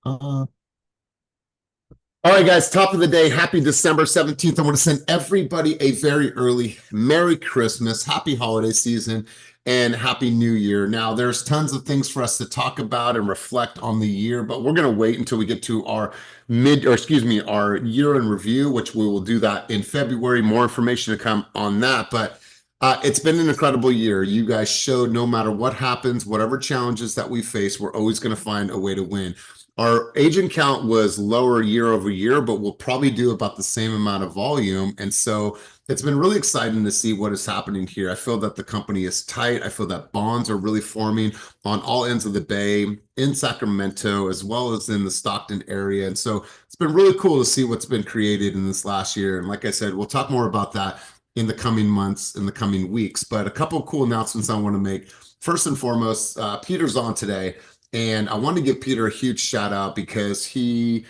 All right, guys, top of the day. Happy December 17th. I want to send everybody a very early Merry Christmas, Happy Holiday Season, and Happy New Year. Now, there's tons of things for us to talk about and reflect on the year, but we're going to wait until we get to our our year in review, which we will do that in February. More information to come on that, but it's been an incredible year. You guys showed no matter what happens, whatever challenges that we face, we're always going to find a way to win. Our agent count was lower year over year, but we'll probably do about the same amount of volume. And so it's been really exciting to see what is happening here. I feel that the company is tight. I feel that bonds are really forming on all ends of the Bay, in Sacramento, as well as in the Stockton area. And so it's been really cool to see what's been created in this last year. And like I said, we'll talk more about that in the coming months, in the coming weeks. But a couple of cool announcements I want to make. First and foremost, Peter's on today. And I want to give Peter a huge shout out because he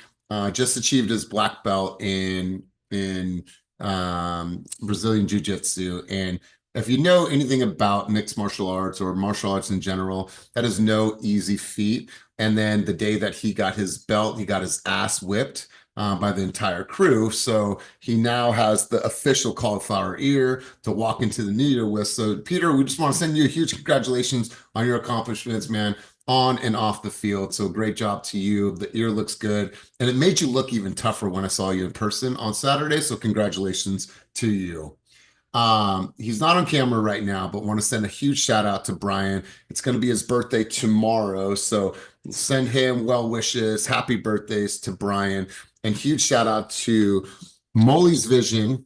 just achieved his black belt in Brazilian Jiu-Jitsu. And if you know anything about mixed martial arts or martial arts in general, that is no easy feat. And then the day that he got his belt, he got his ass whipped by the entire crew. So he now has the official cauliflower ear to walk into the new year with. So Peter, we just want to send you a huge congratulations on your accomplishments, man, on and off the field. So great job to you. The ear looks good. And it made you look even tougher when I saw you in person on Saturday. So congratulations to you. He's not on camera right now, but want to send a huge shout out to Brian. It's going to be his birthday tomorrow. So send him well wishes. Happy birthdays to Brian. And huge shout out to Moli's Vision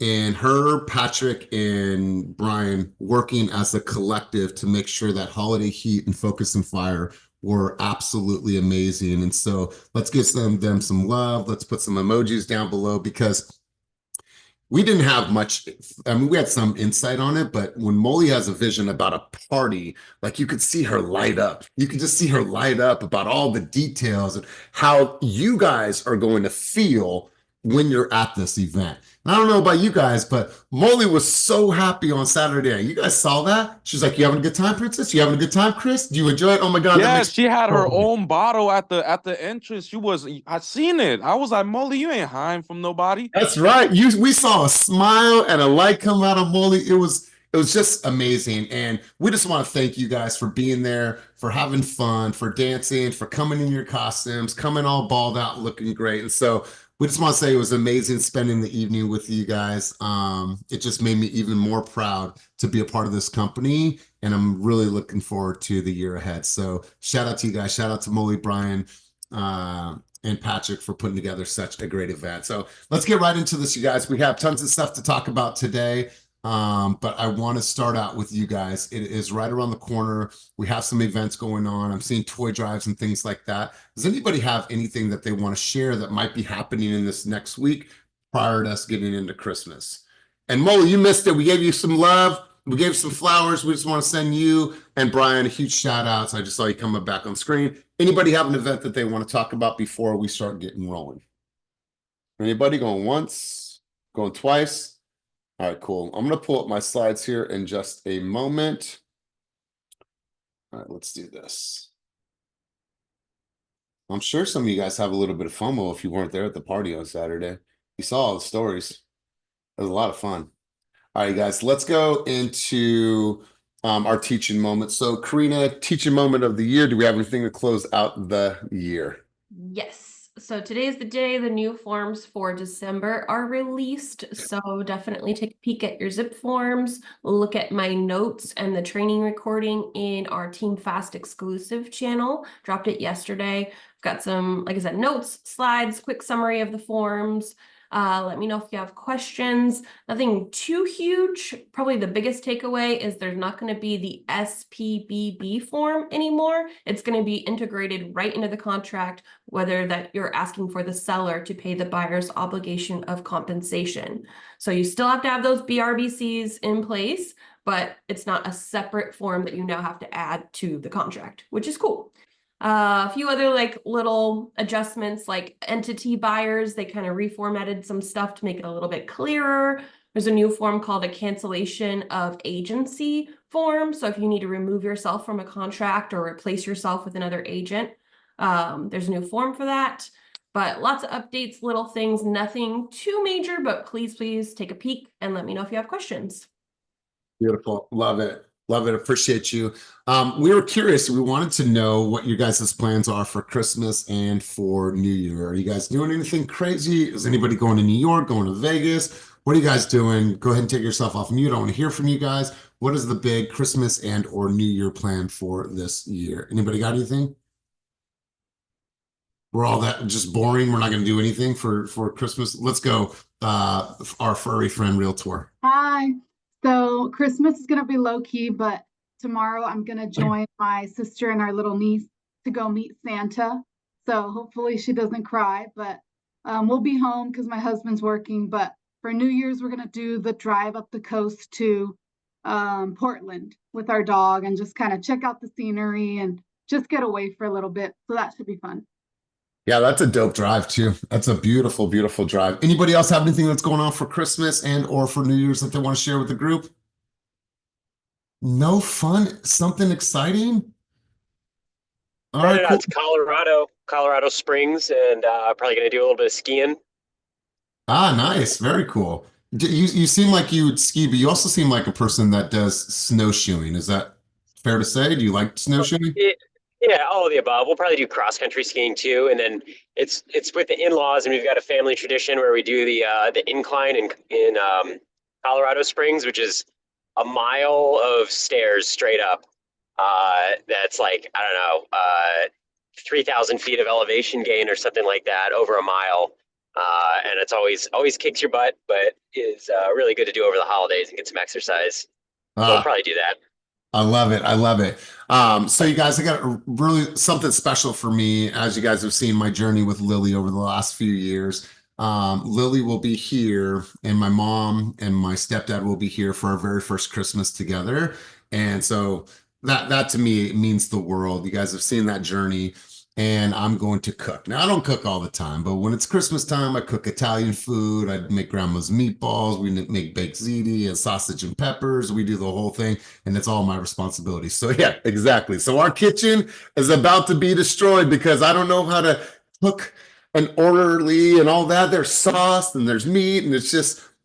and her, Patrick, and Brian working as a collective to make sure that Holiday Heat and Focus and Fire were absolutely amazing. And so let's give them some love. Let's put some emojis down below because we didn't have much. I mean, we had some insight on it, but when Moli has a vision about a party, like you could see her light up. You could just see her light up about all the details and how you guys are going to feel when you're at this event. And I don't know about you guys, but Moli was so happy on Saturday. You guys saw that? She's like, "You having a good time, Princess? You having a good time, Chris? Do you enjoy it? Oh my God, that Yeah, makes she had her me." own bottle at the entrance. I seen it. I was like, Molly, you ain't hiding from nobody. That's right. We saw a smile and a light come out of Moli. It was just amazing. And we just want to thank you guys for being there, for having fun, for dancing, for coming in your costumes, coming all balled out, looking great. And so we just want to say it was amazing spending the evening with you guys. It just made me even more proud to be a part of this company. And I'm really looking forward to the year ahead. So shout out to you guys. Shout out to Moli, Brian, and Patrick for putting together such a great event. So let's get right into this, you guys. We have tons of stuff to talk about today. But I want to start out with you guys. It is right around the corner. We have some events going on. I'm seeing toy drives and things like that. Does anybody have anything that they want to share that might be happening in this next week prior to us getting into Christmas? And Moli, you missed it. We gave you some love. We gave some flowers. We just want to send you and Brian a huge shout out. So I just saw you coming back on screen. Anybody have an event that they want to talk about before we start getting rolling? Anybody going once, going twice? All right, cool. I'm going to pull up my slides here in just a moment. All right, let's do this. I'm sure some of you guys have a little bit of FOMO if you weren't there at the party on Saturday. You saw all the stories. It was a lot of fun. All right, guys, let's go into our teaching moment. So, Carina, teaching moment of the year. Do we have anything to close out the year? Yes. So today is the day the new forms for December are released. So definitely take a peek at your zip forms, look at my notes and the training recording in our Team Fast exclusive channel. Dropped it yesterday. I've got some, like I said, notes, slides, quick summary of the forms. Let me know if you have questions. Nothing too huge. Probably the biggest takeaway is there's not going to be the SPBB form anymore. It's going to be integrated right into the contract, whether that you're asking for the seller to pay the buyer's obligation of compensation. So you still have to have those BRBCs in place, but it's not a separate form that you now have to add to the contract, which is cool. A few other like little adjustments, like entity buyers, they kind of reformatted some stuff to make it a little bit clearer. There's a new form called a cancellation of agency form. So if you need to remove yourself from a contract or replace yourself with another agent, There's a new form for that, but lots of updates, little things, nothing too major, but please take a peek and let me know if you have questions. Beautiful. Love it. Love it. Appreciate you. We were curious. We wanted to know what your guys' plans are for Christmas and for New Year. Are you guys doing anything crazy? Is anybody going to New York, going to Vegas? What are you guys doing? Go ahead and take yourself off mute. I want to hear from you guys. What is the big Christmas and or New Year plan for this year? Anybody got anything? We're all that just boring. We're not going to do anything for Christmas. Let's go. Our furry friend, Realtor. Hi. So Christmas is going to be low key, but tomorrow I'm going to join my sister and our little niece to go meet Santa. So hopefully she doesn't cry, but we'll be home because my husband's working. But for New Year's, we're going to do the drive up the coast to Portland with our dog and just kind of check out the scenery and just get away for a little bit. So that should be fun. Yeah, that's a dope drive too. That's a beautiful, beautiful drive. Anybody else have anything that's going on for Christmas and or for New Year's that they want to share with the group? No fun? Something exciting? All right, cool. It's Colorado Springs, and probably going to do a little bit of skiing. Ah, nice. Very cool. You seem like you would ski, but you also seem like a person that does snowshoeing. Is that fair to say? Do you like snowshoeing? Yeah, all of the above. We'll probably do cross country skiing too, and then it's with the in-laws, and we've got a family tradition where we do the incline in Colorado Springs, which is a mile of stairs straight up. That's like, I don't know, 3,000 feet of elevation gain or something like that over a mile. And it's always kicks your butt, but is really good to do over the holidays and get some exercise. So we'll probably do that. I love it. I love it. So you guys, I got really something special for me. As you guys have seen my journey with Lily over the last few years. Lily will be here and my mom and my stepdad will be here for our very first Christmas together. And so that to me means the world. You guys have seen that journey. And I'm going to cook. Now, I don't cook all the time, but when it's Christmas time, I cook Italian food. I make grandma's meatballs. We make baked ziti and sausage and peppers. We do the whole thing, and it's all my responsibility. So yeah, exactly. So our kitchen is about to be destroyed because I don't know how to cook an orderly and all that. There's sauce and there's meat, and it's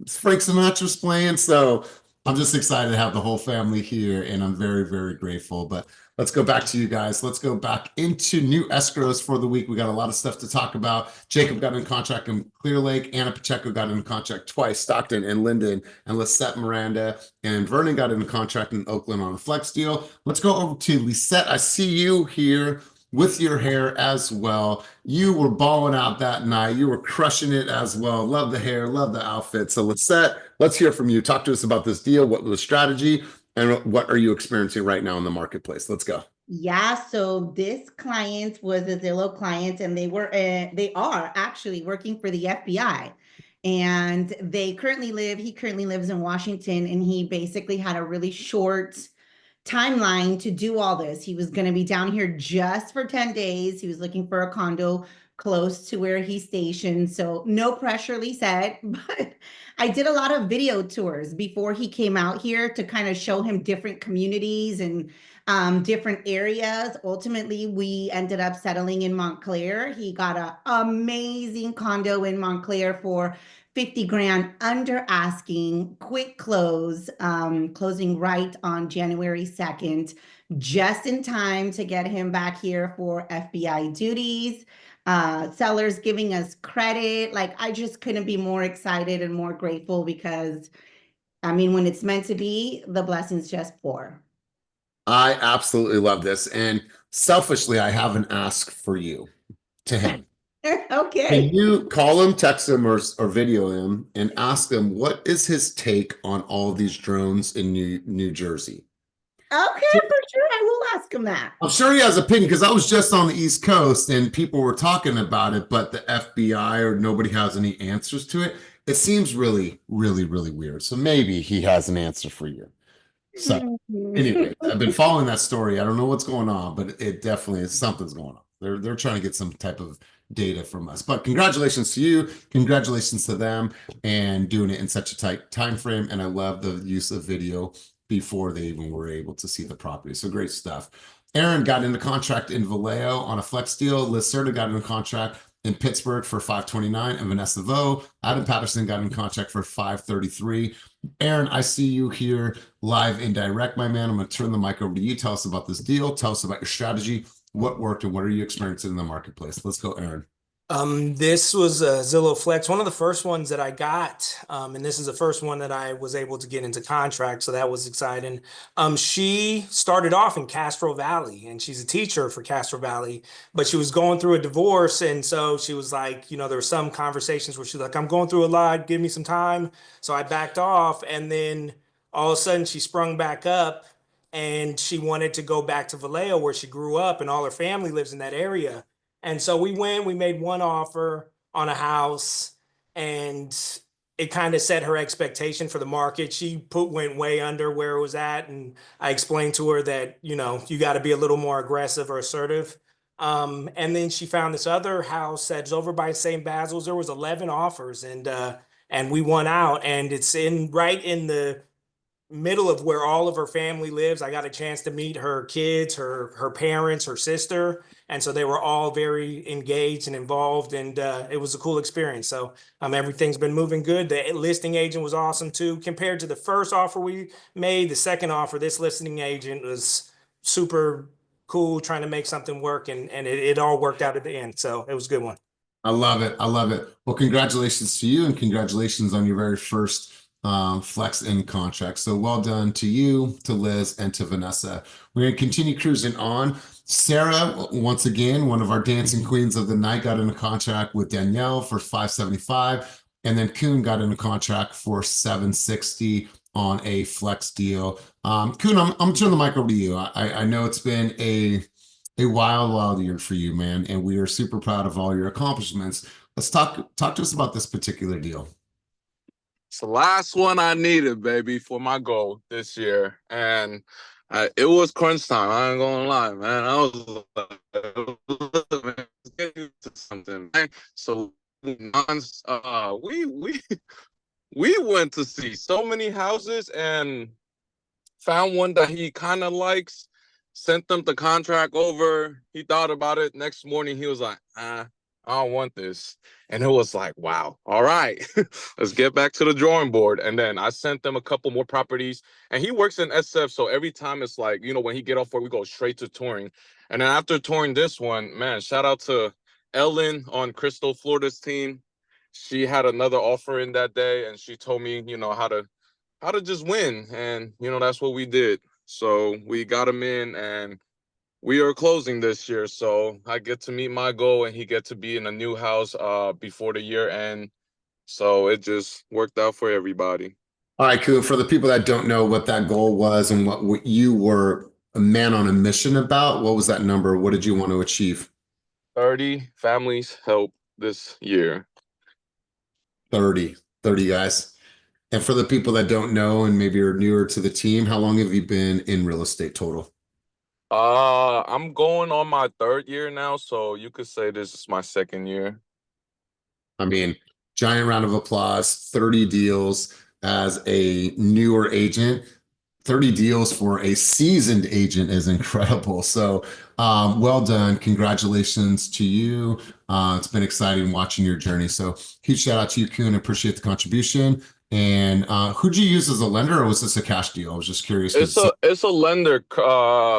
Frank Sinatra's playing. So I'm just excited to have the whole family here, and I'm very, very grateful. But let's go back to you guys. Let's go back into new escrows for the week. We got a lot of stuff to talk about. Jacob got in contract in Clear Lake. Anna Pacheco got in contract twice, Stockton and Linden, and Lisette Miranda. And Vernon got in contract in Oakland on a flex deal. Let's go over to Lisette. I see you here with your hair as well. You were balling out that night. You were crushing it as well. Love the hair, love the outfit. So Lisette, let's hear from you. Talk to us about this deal. What was the strategy? And what are you experiencing right now in the marketplace? Let's go. Yeah, so this client was a Zillow client, and they are actually working for the FBI. And he currently lives in Washington, and he basically had a really short timeline to do all this. He was going to be down here just for 10 days. He was looking for a condo close to where he's stationed. So no pressure, Lee said, but I did a lot of video tours before he came out here to kind of show him different communities and different areas. Ultimately, we ended up settling in Montclair. He got an amazing condo in Montclair for 50 grand under asking, quick close, closing right on January 2nd, just in time to get him back here for FBI duties. Sellers giving us credit. Like, I just couldn't be more excited and more grateful because, I mean, when it's meant to be, the blessings just pour. I absolutely love this. And selfishly, I have an ask for you to him. Okay. Can you call him, text him, or video him and ask him what is his take on all these drones in New Jersey? Okay, for sure. I will ask him that. I'm sure he has an opinion because I was just on the East Coast and people were talking about it, but the FBI or nobody has any answers to it. It seems really, really, really weird. So maybe he has an answer for you. So anyway, I've been following that story. I don't know what's going on, but it definitely is something's going on. They're trying to get some type of data from us. But congratulations to you, congratulations to them, and doing it in such a tight time frame. And I love the use of video before they even were able to see the property. So great stuff. Aaron got into contract in Vallejo on a flex deal. Liz Serta got into contract in Pittsburgh for 529, and Vanessa Vo. Adam Patterson got in contract for 533. Aaron, I see you here live and direct, my man. I'm going to turn the mic over to you. Tell us about this deal. Tell us about your strategy, what worked, and what are you experiencing in the marketplace? Let's go, Aaron. This was a Zillow Flex, one of the first ones that I got, and this is the first one that I was able to get into contract, so that was exciting. She started off in Castro Valley, and she's a teacher for Castro Valley, but she was going through a divorce, and so she was like, you know, there were some conversations where she's like, I'm going through a lot, give me some time. So I backed off, and then all of a sudden she sprung back up, and she wanted to go back to Vallejo where she grew up, and all her family lives in that area. And so we made one offer on a house, and it kind of set her expectation for the market. She went way under where it was at. And I explained to her that, you know, you got to be a little more aggressive or assertive. And then she found this other house that's over by St. Basil's. There was 11 offers, and we won out. And it's right in the middle of where all of her family lives. I got a chance to meet her kids, her parents, her sister. And so they were all very engaged and involved, and it was a cool experience. So everything's been moving good. The listing agent was awesome too. Compared to the first offer we made, the second offer, this listing agent was super cool, trying to make something work, and it all worked out at the end. So it was a good one. I love it. I love it. Well, congratulations to you, and congratulations on your very first flex in contract. So well done to you, to Liz, and to Vanessa. We're going to continue cruising on. Sarah, once again, one of our dancing queens of the night, got into contract with Danielle for 575, and then Kuhn got into contract for 760 on a flex deal. Kuhn, I'm turning the mic over to you. I know it's been a wild year for you, man, and we are super proud of all your accomplishments. Let's talk to us about this particular deal. It's the last one I needed, baby, for my goal this year. And it was crunch time. I ain't gonna lie, man. I was like, look, man, let's get into something, man. So we went to see so many houses and found one that he kind of likes, sent them the contract over. He thought about it. Next morning, he was like, I don't want this. And it was like, wow, all right, let's get back to the drawing board. And then I sent them a couple more properties, and he works in SF. So every time it's like, you know, when he get off work, we go straight to touring. And then after touring this one, man, shout out to Ellen on Crystal Florida's team. She had another offer in that day, and she told me, you know, how to just win. And, you know, that's what we did. So we got him in, and we are closing this year, so I get to meet my goal, and he get to be in a new house before the year end. So it just worked out for everybody. All right, cool. For the people that don't know what that goal was and what you were a man on a mission about, what was that number? What did you want to achieve? 30 families help this year. 30 guys. And for the people that don't know and maybe are newer to the team, how long have you been in real estate total? I'm going on my 3rd year now, so you could say this is my 2nd year. I mean, giant round of applause. 30 deals as a newer agent. 30 deals for a seasoned agent is incredible. So well done. Congratulations to you. It's been exciting watching your journey. So huge shout out to you, Kuhn. Appreciate the contribution. And who'd you use as a lender, or was this a cash deal? I was just curious. It's a lender,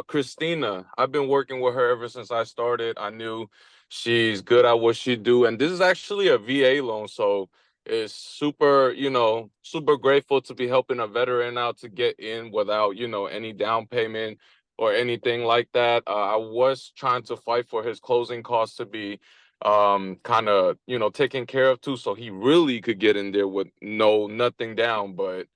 Christina. I've been working with her ever since I started. I knew she's good at what she do. And this is actually a VA loan. So it's super, you know, super grateful to be helping a veteran out to get in without, you know, any down payment or anything like that. I was trying to fight for his closing costs to be kind of, you know, taken care of too, so he really could get in there with nothing down. But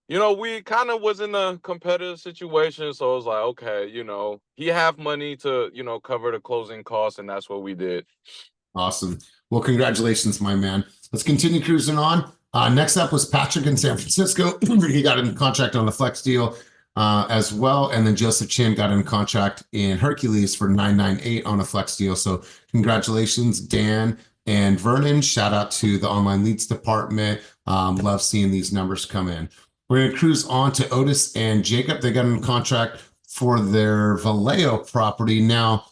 you know, we kind of was in a competitive situation, so it was like, okay, you know, he have money to, you know, cover the closing costs, and that's what we did. Awesome. Well, congratulations, my man. Let's continue cruising on. Next up was Patrick in San Francisco. He got in contract on the flex deal as well. And then Joseph Chin got in contract in Hercules for 998 on a flex deal. So congratulations, Dan and Vernon. Shout out to the online leads department. Love seeing these numbers come in. We're going to cruise on to Otis and Jacob. They got in contract for their Vallejo property. Now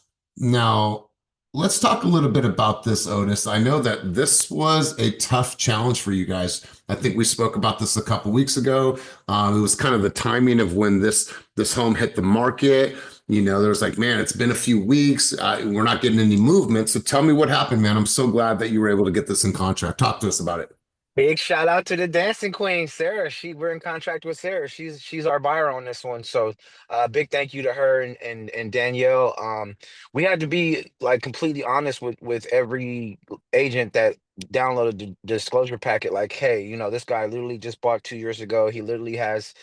let's talk a little bit about this, Otis. I know that this was a tough challenge for you guys. I think we spoke about this a couple weeks ago. It was kind of the timing of when this home hit the market. You know, there was like, man, it's been a few weeks. We're not getting any movement. So tell me what happened, man. I'm so glad that you were able to get this in contract. Talk to us about it. Big shout out to the dancing queen, Sarah. We're in contract with Sarah. She's our buyer on this one. So big thank you to her and Danielle. We had to be like completely honest with every agent that downloaded the disclosure packet. Like, hey, you know, this guy literally just bought 2 years ago. He literally has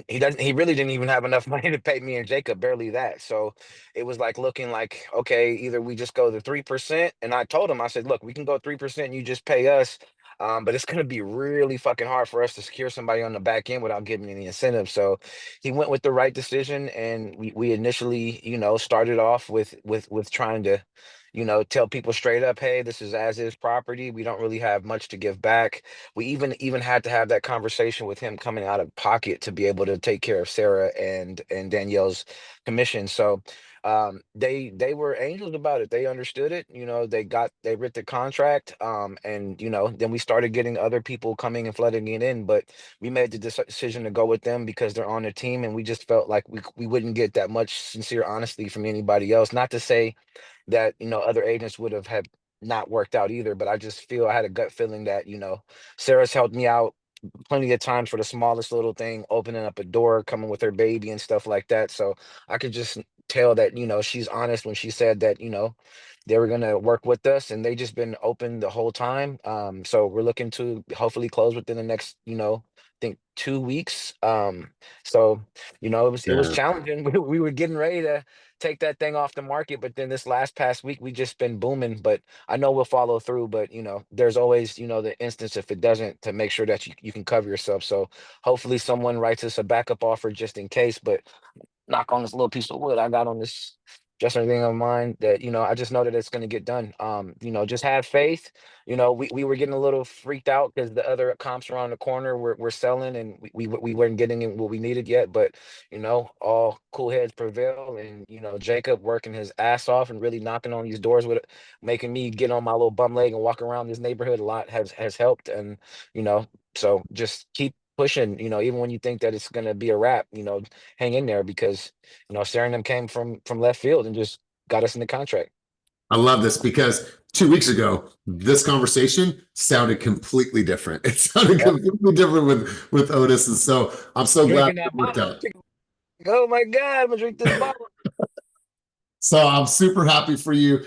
he really didn't even have enough money to pay me and Jacob, barely that. So it was like looking like, okay, either we just go the 3%. And I told him, I said, look, we can go 3%, you just pay us. But it's going to be really fucking hard for us to secure somebody on the back end without giving any incentive. So he went with the right decision, and we initially, you know, started off with trying to, you know, tell people straight up, hey, this is as is property. We don't really have much to give back. We even had to have that conversation with him coming out of pocket to be able to take care of Sarah and Danielle's commission. So they were angels about it. They understood it. You know, they writ the contract, and you know, then we started getting other people coming and flooding it in, but we made the decision to go with them because they're on the team, and we just felt like we wouldn't get that much sincere honesty from anybody else. Not to say that, you know, other agents would have had not worked out either, but I just feel I had a gut feeling that, you know, Sarah's helped me out plenty of times for the smallest little thing, opening up a door, coming with her baby and stuff like that. So I could just tell that, you know, she's honest when she said that, you know, they were going to work with us, and they just been open the whole time. So we're looking to hopefully close within the next, you know, I think 2 weeks. So, you know, it was challenging. We were getting ready to take that thing off the market, but then this past week we just been booming. But I know we'll follow through, but you know, there's always, you know, the instance if it doesn't, to make sure that you can cover yourself. So hopefully someone writes us a backup offer just in case. But knock on this little piece of wood I got on this dressing thing of mine, that, you know, I just know that it's going to get done. You know, just have faith. You know, we were getting a little freaked out because the other comps around the corner were selling, and we weren't getting in what we needed yet. But, you know, all cool heads prevail. And, you know, Jacob working his ass off and really knocking on these doors with it, making me get on my little bum leg and walk around this neighborhood a lot has helped. And, you know, so just keep pushing, you know, even when you think that it's going to be a wrap, you know, hang in there, because, you know, Sarah and them came from left field and just got us in the contract. I love this because 2 weeks ago, this conversation sounded completely different. It sounded completely different with Otis. And so I'm so glad it worked out. Oh my God, I'm gonna drink this bottle. So I'm super happy for you.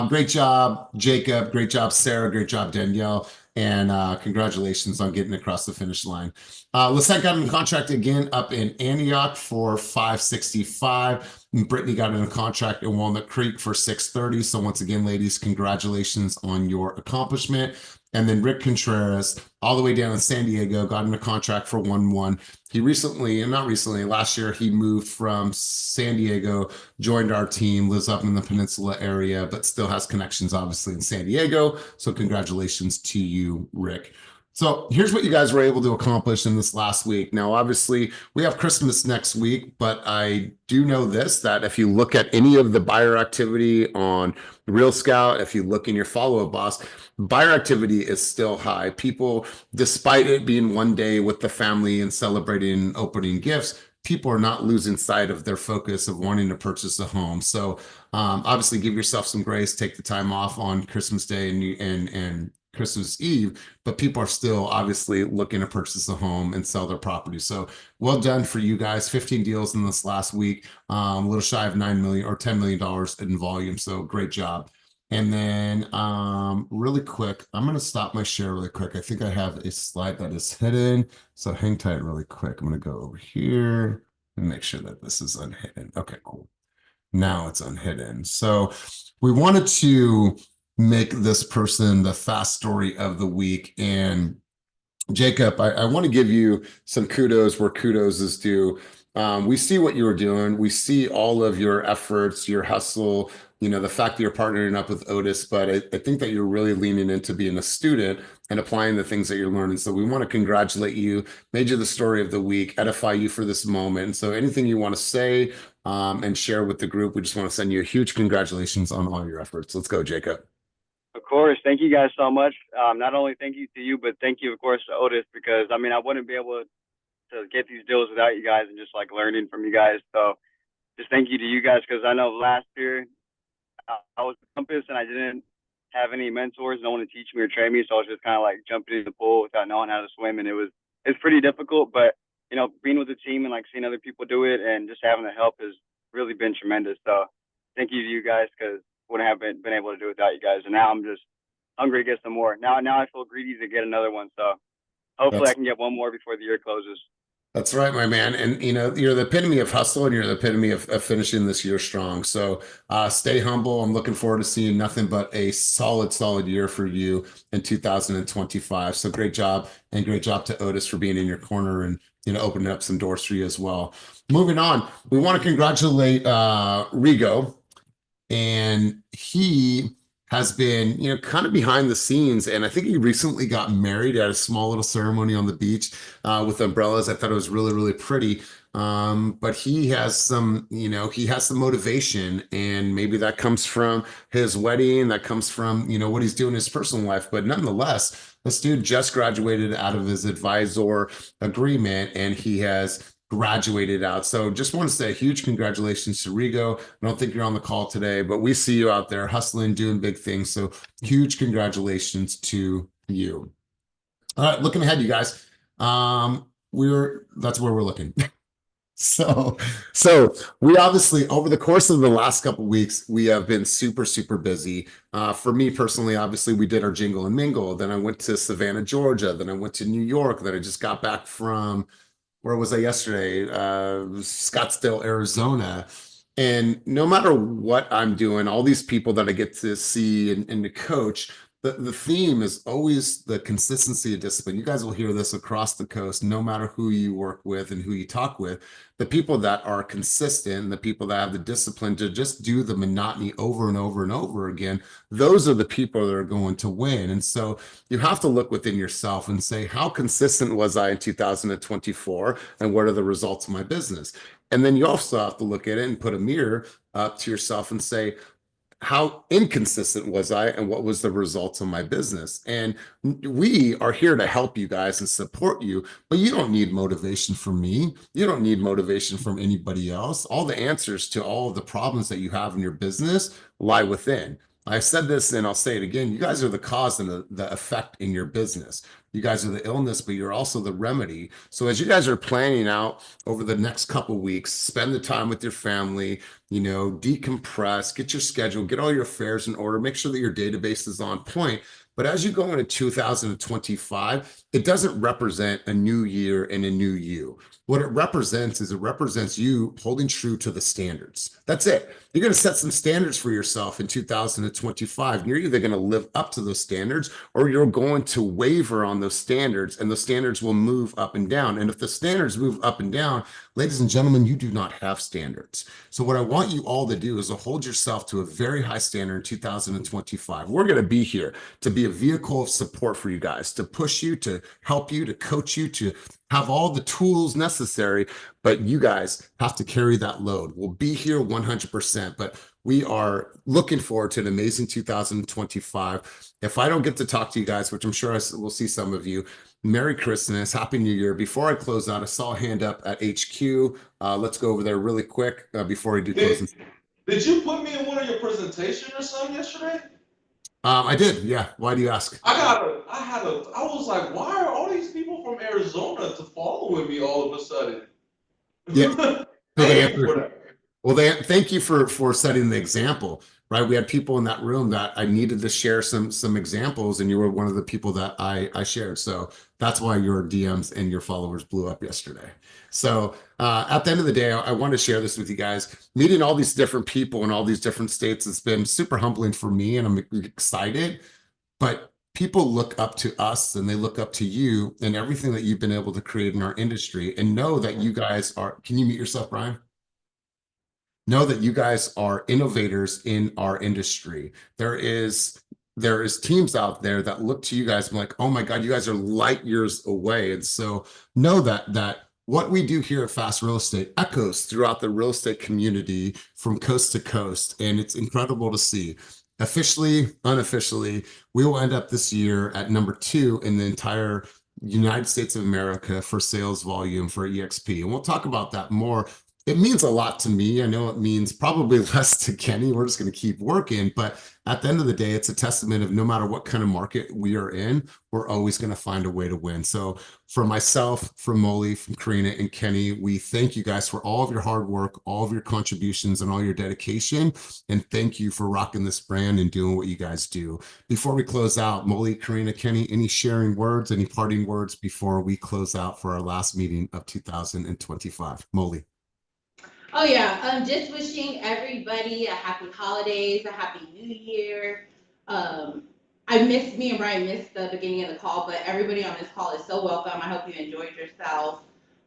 Great job, Jacob. Great job, Sarah. Great job, Danielle. And congratulations on getting across the finish line. Lisette got in contract again up in Antioch for $565. And Brittany got in a contract in Walnut Creek for $630. So once again, ladies, congratulations on your accomplishment. And then Rick Contreras, all the way down in San Diego, got in a contract for 1-1. He last year, he moved from San Diego, joined our team, lives up in the Peninsula area, but still has connections, obviously, in San Diego. So congratulations to you, Rick. So here's what you guys were able to accomplish in this last week. Now, obviously, we have Christmas next week, but I do know this, that if you look at any of the buyer activity on Real Scout, if you look in your follow-up boss, buyer activity is still high. People, despite it being one day with the family and celebrating and opening gifts, people are not losing sight of their focus of wanting to purchase a home. So obviously give yourself some grace, take the time off on Christmas Day and Christmas Eve, but people are still obviously looking to purchase a home and sell their property. So well done for you guys. 15 deals in this last week, a little shy of $9 million or $10 million in volume. So great job. And then really quick, I'm going to stop my share really quick. I think I have a slide that is hidden. So hang tight really quick. I'm going to go over here and make sure that this is unhidden. Okay, cool. Now it's unhidden. So we wanted to make this person the fast story of the week. And Jacob, I want to give you some kudos where kudos is due. We see what you were doing. We see all of your efforts, your hustle, you know, the fact that you're partnering up with Otis, but I think that you're really leaning into being a student and applying the things that you're learning. So we want to congratulate you, made you the story of the week, edify you for this moment. And so anything you want to say, and share with the group. We just want to send you a huge congratulations on all your efforts. Let's go, Jacob. Of course. Thank you guys so much. Not only thank you to you, but thank you, of course, to Otis, because I mean, I wouldn't be able to get these deals without you guys and just like learning from you guys. So just thank you to you guys, because I know last year I was a Compass and I didn't have any mentors, no one to teach me or train me. So I was just kind of like jumping in the pool without knowing how to swim. And it's pretty difficult, but you know, being with the team and like seeing other people do it and just having the help has really been tremendous. So thank you to you guys, because wouldn't have been able to do it without you guys. And now I'm just hungry to get some more. Now I feel greedy to get another one. So hopefully I can get one more before the year closes. That's right, my man. And you know, you're the epitome of hustle, and you're the epitome of finishing this year strong. So stay humble. I'm looking forward to seeing nothing but a solid year for you in 2025. So great job, and great job to Otis for being in your corner and, you know, opening up some doors for you as well. Moving on, we want to congratulate Rigo, and he has been, you know, kind of behind the scenes. And I think he recently got married at a small little ceremony on the beach with umbrellas. I thought it was really pretty. But he has some, you know, he has some motivation, and maybe that comes from his wedding, that comes from, you know, what he's doing in his personal life. But nonetheless, this dude just graduated out of his advisor agreement, and he has graduated out. So just want to say a huge congratulations to Rigo. I don't think you're on the call today, but we see you out there hustling, doing big things. So huge congratulations to you. All right, looking ahead, you guys. That's where we're looking. So we obviously, over the course of the last couple of weeks, we have been super busy. For me personally, obviously, we did our jingle and mingle. Then I went to Savannah, Georgia. Then I went to New York. Then I just got back from, where was I yesterday? Scottsdale, Arizona. And no matter what I'm doing, all these people that I get to see and to coach, the theme is always the consistency of discipline. You guys will hear this across the coast, no matter who you work with and who you talk with. The people that are consistent, the people that have the discipline to just do the monotony over and over again, those are the people that are going to win. And so you have to look within yourself and say, how consistent was I in 2024? And what are the results of my business? And then you also have to look at it and put a mirror up to yourself and say, how inconsistent was I, and what was the results of my business? And we are here to help you guys and support you, but you don't need motivation from me. You don't need motivation from anybody else. All the answers to all of the problems that you have in your business lie within. I've said this and I'll say it again. You guys are the cause and the effect in your business. You guys are the illness, but you're also the remedy. So as you guys are planning out over the next couple of weeks, spend the time with your family, you know, decompress, get your schedule, get all your affairs in order, make sure that your database is on point. But as you go into 2025, it doesn't represent a new year and a new you. What it represents is, it represents you holding true to the standards. That's it. You're going to set some standards for yourself in 2025. And you're either going to live up to those standards, or you're going to waver on those standards, and those standards will move up and down. And if the standards move up and down, ladies and gentlemen, you do not have standards. So what I want you all to do is to hold yourself to a very high standard in 2025. We're going to be here to be a vehicle of support for you guys, to push you, to help you, to coach you, to have all the tools necessary, but you guys have to carry that load. We'll be here 100%, but we are looking forward to an amazing 2025. If I don't get to talk to you guys, which I'm sure I will see some of you, Merry Christmas, Happy New Year. Before I close out, I saw a hand up at HQ. Let's go over there really quick before we do closing. Did you put me in one of your presentations or something yesterday? I did, yeah. Why do you ask? I was like, why are all these people from Arizona to following me all of a sudden? Yeah. Well, thank you for setting the example, right? We had people in that room that I needed to share some examples, and you were one of the people that I shared. So that's why your DMs and your followers blew up yesterday. So at the end of the day, I want to share this with you guys. Meeting all these different people in all these different states has been super humbling for me, and I'm excited. But people look up to us, and they look up to you and everything that you've been able to create in our industry, and know that you guys are, can you mute yourself, Brian? Know that you guys are innovators in our industry. There is teams out there that look to you guys and like, oh my God, you guys are light years away. And so know that what we do here at Fast Real Estate echoes throughout the real estate community from coast to coast, and it's incredible to see. Officially, unofficially, we will end up this year at number 2 in the entire United States of America for sales volume for EXP. And we'll talk about that more. It means a lot to me. I know it means probably less to Kenny. We're just going to keep working. But at the end of the day, it's a testament of no matter what kind of market we are in, we're always going to find a way to win. So for myself, from Moli, from Carina, and Kenny, we thank you guys for all of your hard work, all of your contributions, and all your dedication. And thank you for rocking this brand and doing what you guys do. Before we close out, Moli, Carina, Kenny, any sharing words, any parting words before we close out for our last meeting of 2025? Moli. Oh yeah, just wishing everybody a happy holidays, a happy new year. Me and Brian missed the beginning of the call, but everybody on this call is so welcome. I hope you enjoyed yourself.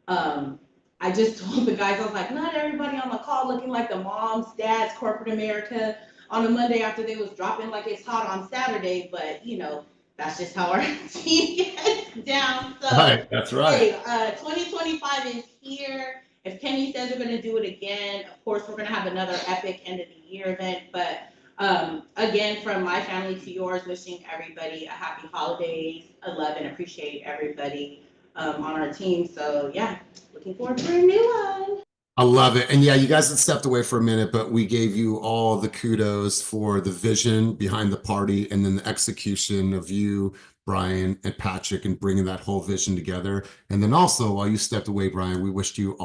I just told the guys, I was like, not everybody on the call looking like the moms, dads, corporate America on a Monday after they was dropping like it's hot on Saturday, but you know, that's just how our team gets down. So Right, that's right. Hey, 2025 is here. If Kenny says we're going to do it again, of course, we're going to have another epic end of the year event. But again, from my family to yours, wishing everybody a happy holidays. I love and appreciate everybody on our team. So yeah, looking forward to a new one. I love it. And yeah, you guys had stepped away for a minute, but we gave you all the kudos for the vision behind the party and then the execution of you, Brian, and Patrick, and bringing that whole vision together. And then also, while you stepped away, Brian, we wish you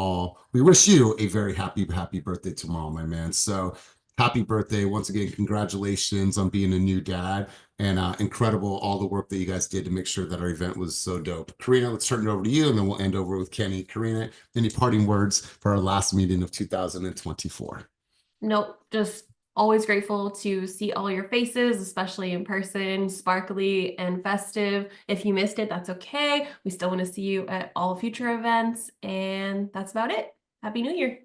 a very happy birthday tomorrow, my man. So happy birthday. Once again, congratulations on being a new dad, and incredible all the work that you guys did to make sure that our event was so dope. Carina, let's turn it over to you, and then we'll end over with Kenny. Carina, any parting words for our last meeting of 2024? Nope, just always grateful to see all your faces, especially in person, sparkly and festive. If you missed it, that's okay. We still want to see you at all future events, and that's about it. Happy New Year.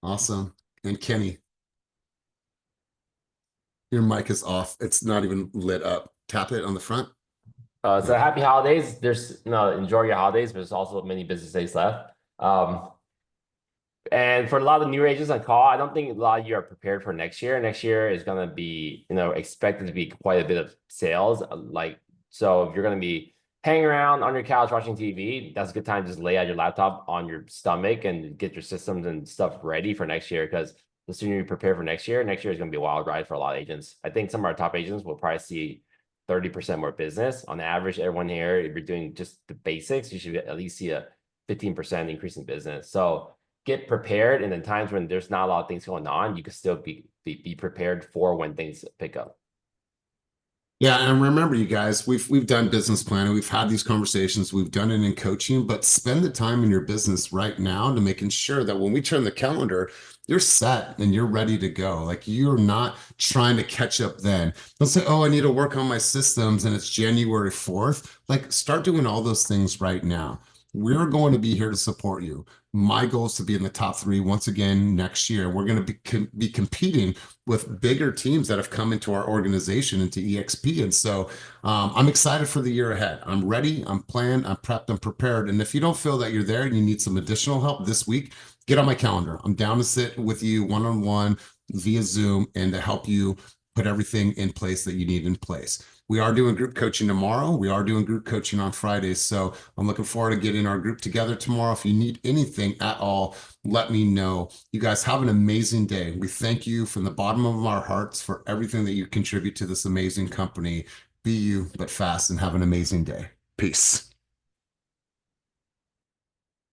Awesome. And Kenny, your mic is off. It's not even lit up. Tap it on the front. So happy holidays. Enjoy your holidays, but there's also many business days left. And for a lot of new agents on call, I don't think a lot of you are prepared for next year. Next year is going to be, expected to be quite a bit of sales. So if you're going to be hanging around on your couch watching TV, that's a good time to just lay out your laptop on your stomach and get your systems and stuff ready for next year, because the sooner you prepare for next year is going to be a wild ride for a lot of agents. I think some of our top agents will probably see 30% more business. On average, everyone here, if you're doing just the basics, you should at least see a 15% increase in business. So get prepared, and in times when there's not a lot of things going on, you can still be prepared for when things pick up. Yeah, and remember, you guys, we've done business planning, we've had these conversations, we've done it in coaching, but spend the time in your business right now to making sure that when we turn the calendar, you're set and you're ready to go. Like, you're not trying to catch up then. Don't say, oh, I need to work on my systems and it's January 4th. Like, start doing all those things right now. We're going to be here to support you. My goal is to be in the top 3 once again next year. We're going to be competing with bigger teams that have come into our organization, into EXP. And so I'm excited for the year ahead. I'm ready, I'm planned, I'm prepped, I'm prepared. And if you don't feel that you're there and you need some additional help this week, get on my calendar. I'm down to sit with you one-on-one via Zoom and to help you put everything in place that you need in place. We are doing group coaching tomorrow. We are doing group coaching on Fridays. So I'm looking forward to getting our group together tomorrow. If you need anything at all, let me know. You guys have an amazing day. We thank you from the bottom of our hearts for everything that you contribute to this amazing company. Be you, but fast, and have an amazing day. Peace.